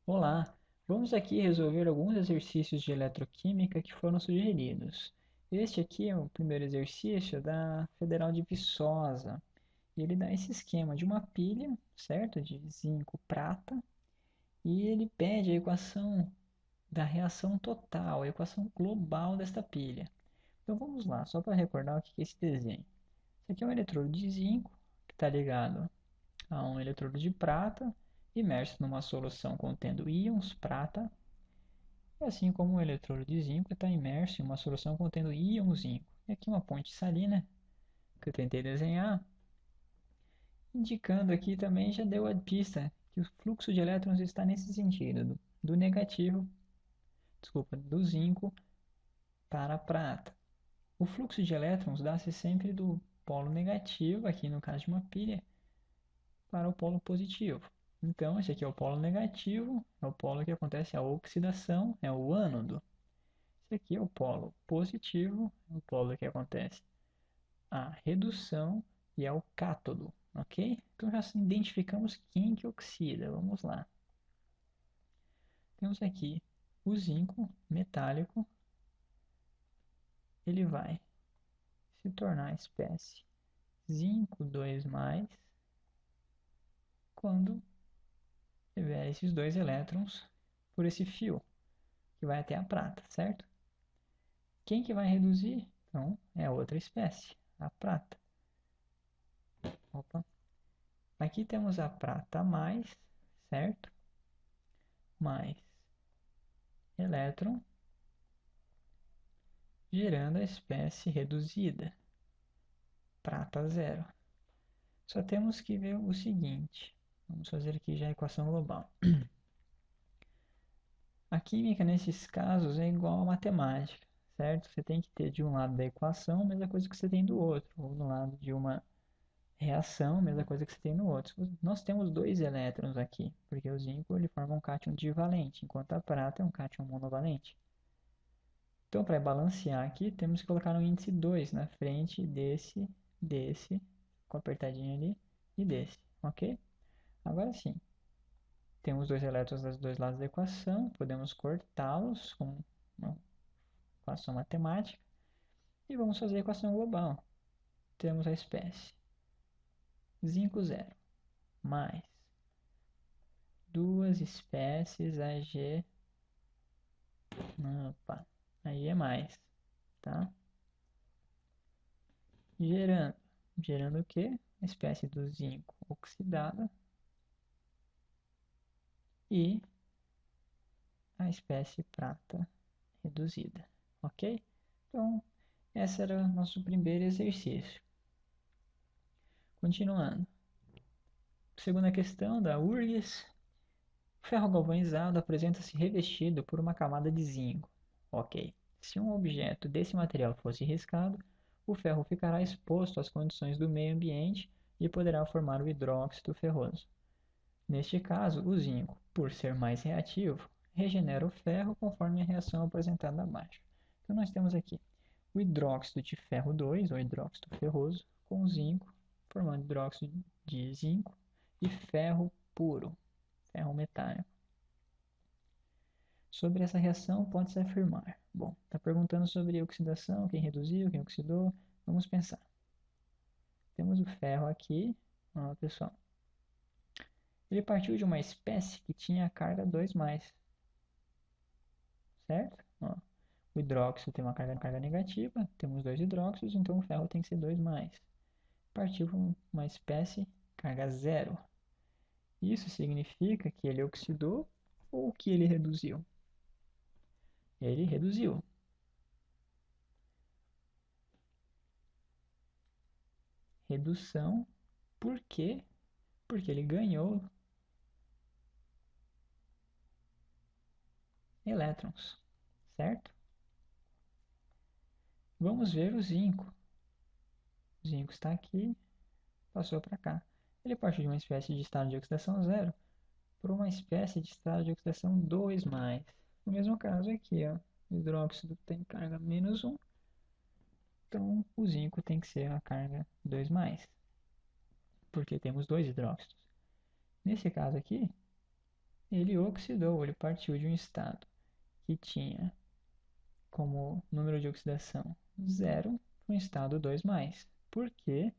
Olá, vamos aqui resolver alguns exercícios de eletroquímica que foram sugeridos. Este aqui é o primeiro exercício da Federal de Viçosa. E ele dá esse esquema de uma pilha, certo? De zinco prata, e ele pede a equação da reação total, a equação global desta pilha. Então vamos lá, só para recordar o que é esse desenho. Esse aqui é um eletrodo de zinco que está ligado a um eletrodo de prata, imerso numa solução contendo íons prata. Assim como o eletrodo de zinco está imerso em uma solução contendo íon zinco. E aqui uma ponte salina que eu tentei desenhar, indicando aqui também já deu a pista que o fluxo de elétrons está nesse sentido, do negativo, desculpa, do zinco para a prata. O fluxo de elétrons dá-se sempre do polo negativo, aqui no caso de uma pilha, para o polo positivo. Então, esse aqui é o polo negativo, é o polo que acontece a oxidação, é o ânodo. Esse aqui é o polo positivo, é o polo que acontece a redução e é o cátodo, ok? Então já identificamos quem que oxida, vamos lá. Temos aqui o zinco metálico, ele vai se tornar a espécie zinco 2+, quando tiver esses dois elétrons por esse fio, que vai até a prata, certo? Quem que vai reduzir? Então, é outra espécie, a prata. Opa. Aqui temos a prata mais, certo? Mais elétron, gerando a espécie reduzida, prata zero. Só temos que ver o seguinte, vamos fazer aqui já a equação global. A química nesses casos é igual à matemática, certo? Você tem que ter de um lado da equação a mesma coisa que você tem do outro, ou do lado de uma reação, a mesma coisa que você tem no outro. Nós temos dois elétrons aqui, porque o zinco ele forma um cátion divalente, enquanto a prata é um cátion monovalente. Então, para balancear aqui, temos que colocar um índice 2 na frente desse, com apertadinho ali, e desse, ok? Agora sim, temos dois elétrons dos dois lados da equação, podemos cortá-los com uma equação matemática, e vamos fazer a equação global. Temos a espécie zinco zero mais duas espécies Ag, opa, aí é mais, tá? Gerando, gerando o quê? A espécie do zinco oxidada e a espécie prata reduzida, ok? Então, esse era o nosso primeiro exercício. Continuando. Segunda questão da URGS. O ferro galvanizado apresenta-se revestido por uma camada de zinco. Ok. Se um objeto desse material fosse riscado, o ferro ficará exposto às condições do meio ambiente e poderá formar o hidróxido ferroso. Neste caso, o zinco, por ser mais reativo, regenera o ferro conforme a reação apresentada abaixo. Então nós temos aqui o hidróxido de ferro 2, ou hidróxido ferroso, com zinco, formando hidróxido de zinco e ferro puro, ferro metálico. Sobre essa reação, pode-se afirmar. Bom, está perguntando sobre oxidação, quem reduziu, quem oxidou. Vamos pensar. Temos o ferro aqui, ó, pessoal. Ele partiu de uma espécie que tinha a carga 2+, certo? Ó, o hidróxido tem uma carga negativa, temos dois hidróxidos, então o ferro tem que ser 2+. Partiu para uma espécie carga zero. Isso significa que ele oxidou ou que ele reduziu? Ele reduziu. Redução, por quê? Porque ele ganhou elétrons, certo? Vamos ver o zinco. O zinco está aqui, passou para cá. Ele partiu de uma espécie de estado de oxidação zero para uma espécie de estado de oxidação 2+. No mesmo caso aqui, ó, o hidróxido tem carga -1, então o zinco tem que ser a carga 2+, porque temos dois hidróxidos. Nesse caso aqui, ele oxidou, ele partiu de um estado que tinha como número de oxidação 0 para um estado 2 mais. Porque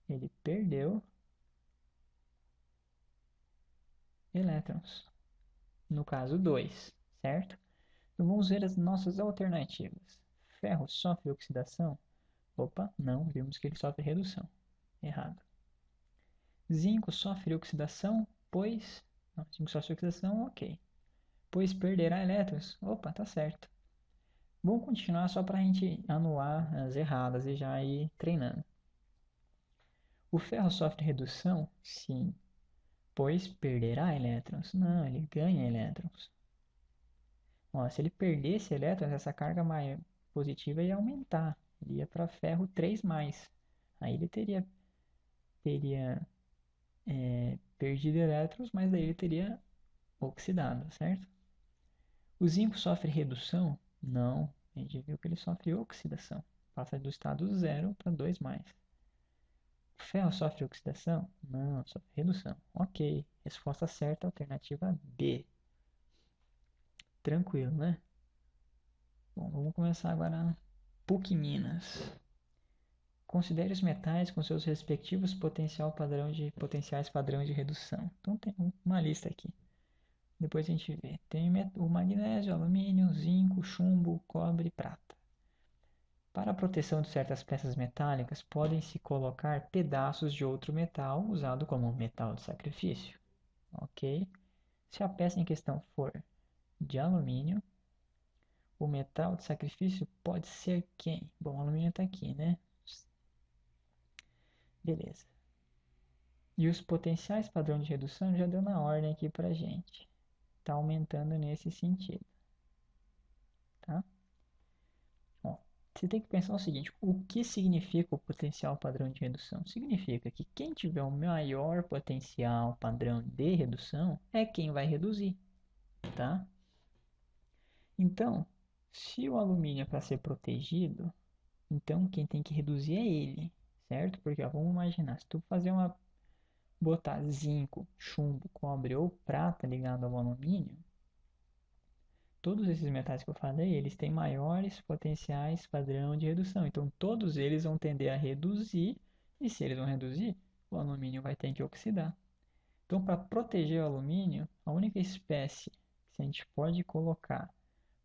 ele perdeu elétrons. No caso 2, certo? Então vamos ver as nossas alternativas. Ferro sofre oxidação? Opa, não, vimos que ele sofre redução. Errado. Zinco sofre oxidação, pois... Não, zinco sofre oxidação, ok. Pois perderá elétrons. Opa, tá certo. Vamos continuar só para a gente anular as erradas e já ir treinando. O ferro sofre redução? Sim. Pois perderá elétrons? Não, ele ganha elétrons. Ó, se ele perdesse elétrons, essa carga positiva ia aumentar. Ele ia para ferro 3 mais. Aí ele teria perdido elétrons, mas daí ele teria oxidado, certo? O zinco sofre redução? Não. A gente viu que ele sofre oxidação. Passa do estado 0 para 2 mais. O ferro sofre oxidação? Não, sofre redução. Ok. Resposta certa, alternativa B. Tranquilo, né? Bom, vamos começar agora PUC Minas. Considere os metais com seus respectivos potenciais padrão de redução. Então tem uma lista aqui. Depois a gente vê. Tem o magnésio, alumínio, zinco, chumbo, cobre e prata. Para a proteção de certas peças metálicas, podem-se colocar pedaços de outro metal usado como metal de sacrifício. Ok? Se a peça em questão for de alumínio, o metal de sacrifício pode ser quem? Bom, o alumínio está aqui, né? Beleza. E os potenciais padrão de redução já deu na ordem aqui pra gente. Está aumentando nesse sentido. Tá? Bom, você tem que pensar o seguinte: o que significa o potencial padrão de redução? Significa que quem tiver o maior potencial padrão de redução é quem vai reduzir. Tá? Então, se o alumínio é para ser protegido, então quem tem que reduzir é ele, certo? Porque ó, vamos imaginar, se tu botar zinco, chumbo, cobre ou prata ligado ao alumínio, todos esses metais que eu falei, eles têm maiores potenciais padrão de redução. Então, todos eles vão tender a reduzir, e se eles vão reduzir, o alumínio vai ter que oxidar. Então, para proteger o alumínio, a única espécie que a gente pode colocar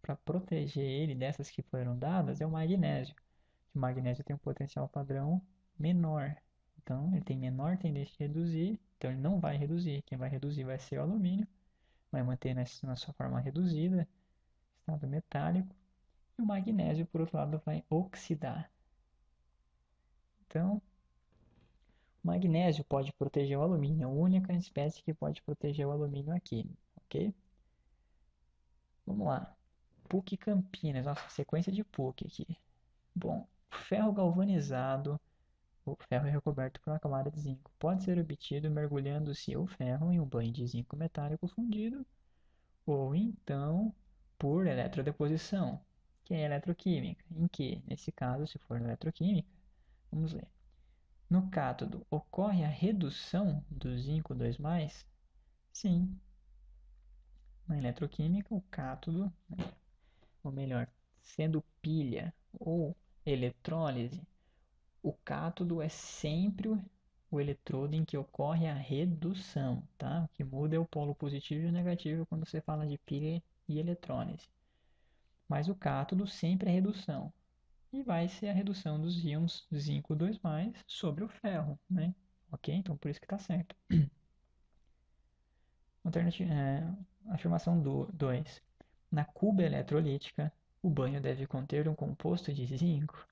para proteger ele dessas que foram dadas é o magnésio. O magnésio tem um potencial padrão menor. Então, ele tem menor tendência de reduzir, então ele não vai reduzir. Quem vai reduzir vai ser o alumínio, vai manter na sua forma reduzida, estado metálico, e o magnésio, por outro lado, vai oxidar. Então, o magnésio pode proteger o alumínio, é a única espécie que pode proteger o alumínio aqui, ok? Vamos lá. PUC Campinas, nossa, sequência de PUC aqui. Bom, ferro galvanizado, o ferro é recoberto por uma camada de zinco. Pode ser obtido mergulhando-se o ferro em um banho de zinco metálico fundido, ou então por eletrodeposição, que é eletroquímica. Em que, nesse caso, se for eletroquímica, vamos ler. No cátodo, ocorre a redução do zinco 2 mais? Sim. Na eletroquímica, o cátodo, ou melhor, sendo pilha ou eletrólise, o cátodo é sempre o eletrodo em que ocorre a redução, tá? O que muda é o polo positivo e o negativo quando você fala de pilha e eletrólise. Mas o cátodo sempre é redução. E vai ser a redução dos íons zinco 2 sobre o ferro, né? Ok? Então por isso que está certo. Afirmação 2. Na cuba eletrolítica, o banho deve conter um composto de zinco.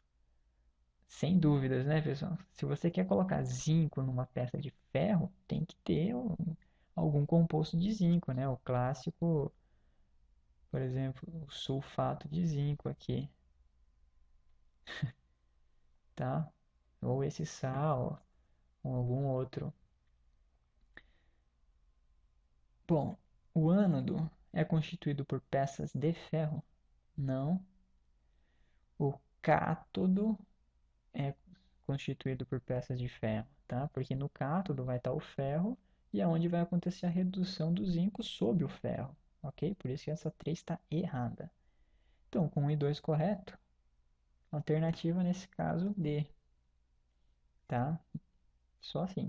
Sem dúvidas, né, pessoal? Se você quer colocar zinco numa peça de ferro, tem que ter algum composto de zinco, né? O clássico, por exemplo, o sulfato de zinco aqui, tá? Ou esse sal, ou algum outro. Bom, o ânodo é constituído por peças de ferro? Não. O cátodo é constituído por peças de ferro, tá? Porque no cátodo vai estar o ferro e aonde vai acontecer a redução do zinco sob o ferro, ok? Por isso que essa 3 está errada. Então, com 1 e 2 correto, alternativa nesse caso D, tá? Só assim.